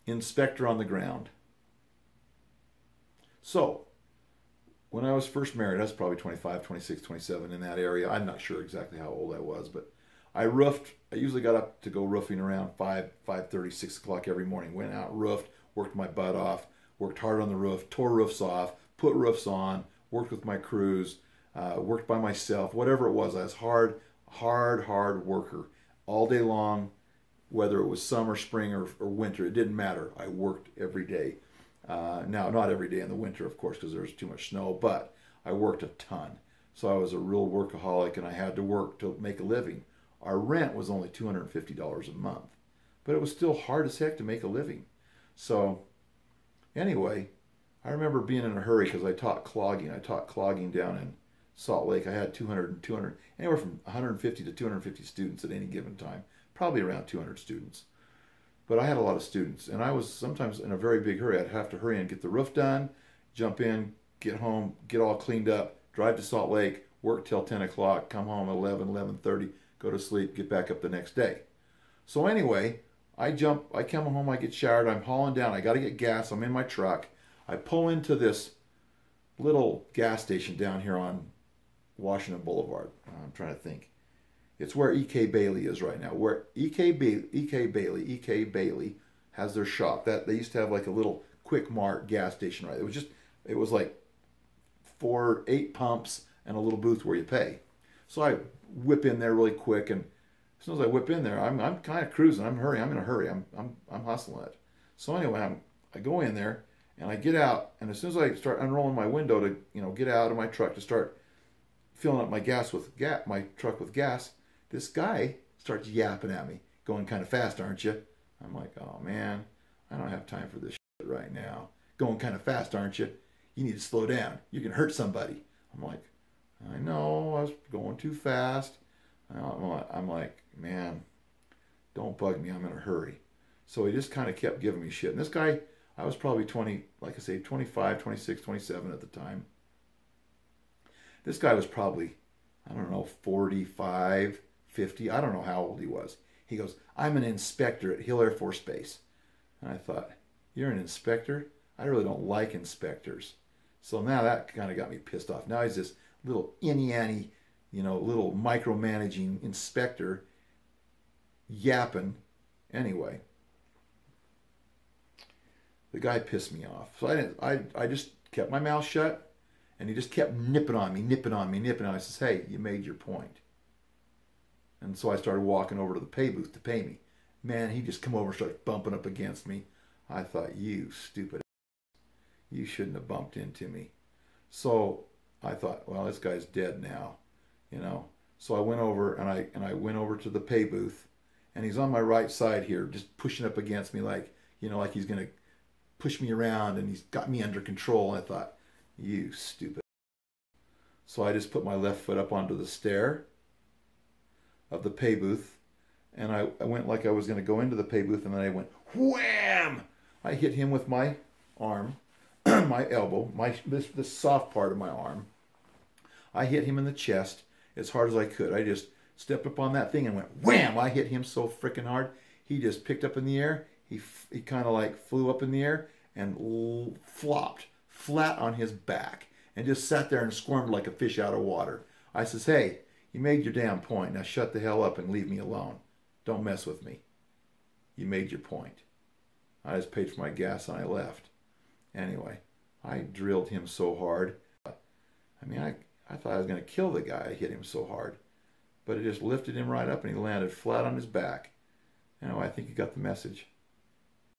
inspector on the ground. So, when I was first married, I was probably 25, 26, 27 in that area. I'm not sure exactly how old I was, but I roofed. I usually got up to go roofing around 5, 5:30, 6 o'clock every morning. Went out, roofed, worked my butt off, worked hard on the roof, tore roofs off, put roofs on, worked with my crews, worked by myself, whatever it was. I was hard worker all day long, whether it was summer, spring, or winter. It didn't matter. I worked every day. Now, not every day in the winter, of course, because there was too much snow, but I worked a ton. So I was a real workaholic, and I had to work to make a living. Our rent was only $250 a month, but it was still hard as heck to make a living. So anyway, I remember being in a hurry because I taught clogging. I taught clogging down in Salt Lake. I had 200, anywhere from 150 to 250 students at any given time, probably around 200 students. But I had a lot of students, and I was sometimes in a very big hurry. I'd have to hurry and get the roof done, jump in, get home, get all cleaned up, drive to Salt Lake, work till 10 o'clock, come home at 11, 11:30, go to sleep, get back up the next day. So anyway, I come home, I get showered, I'm hauling down, I got to get gas, I'm in my truck. I pull into this little gas station down here on Washington Boulevard. I'm trying to think. It's where E.K. Bailey is right now. Where E.K. Bailey has their shop. That they used to have like a little Quick Mart gas station, right? It was like 8 pumps and a little booth where you pay. So I whip in there really quick, and as soon as I whip in there, I'm kind of cruising. I'm in a hurry. I'm hustling it. So anyway, I go in there and I get out, and as soon as I start unrolling my window to get out of my truck to start filling up my truck with gas, this guy starts yapping at me, going kind of fast, aren't you? I'm like, oh man, I don't have time for this shit right now. Going kind of fast, aren't you? You need to slow down. You can hurt somebody. I'm like, I know, I was going too fast. I'm like, man, don't bug me. I'm in a hurry. So he just kind of kept giving me shit. And this guy, I was probably 25, 26, 27 at the time. This guy was probably, I don't know, 45, 50. I don't know how old he was. He goes, I'm an inspector at Hill Air Force Base. And I thought, you're an inspector? I really don't like inspectors. So now that kind of got me pissed off. Now he's this little inny-anny, little micromanaging inspector yapping. Anyway, the guy pissed me off. So I just kept my mouth shut, and he just kept nipping on me. I says, hey, you made your point. And so I started walking over to the pay booth to pay me. Man, he just come over and started bumping up against me. I thought, you stupid ass. You shouldn't have bumped into me. So I thought, well, this guy's dead now, So I went over and I went over to the pay booth, and he's on my right side here, just pushing up against me like he's gonna push me around, and he's got me under control. And I thought, you stupid. So I just put my left foot up onto the stair of the pay booth, and I went like I was going to go into the pay booth, and then I went wham! I hit him with my arm, my elbow, this soft part of my arm. I hit him in the chest as hard as I could. I just stepped up on that thing and went wham! I hit him so freaking hard. He just picked up in the air. He kind of like flew up in the air and flopped flat on his back and just sat there and squirmed like a fish out of water. I says, hey, you made your damn point. Now shut the hell up and leave me alone. Don't mess with me. You made your point. I just paid for my gas and I left. Anyway, I drilled him so hard. I thought I was going to kill the guy. I hit him so hard. But it just lifted him right up and he landed flat on his back. Anyway, I think you got the message.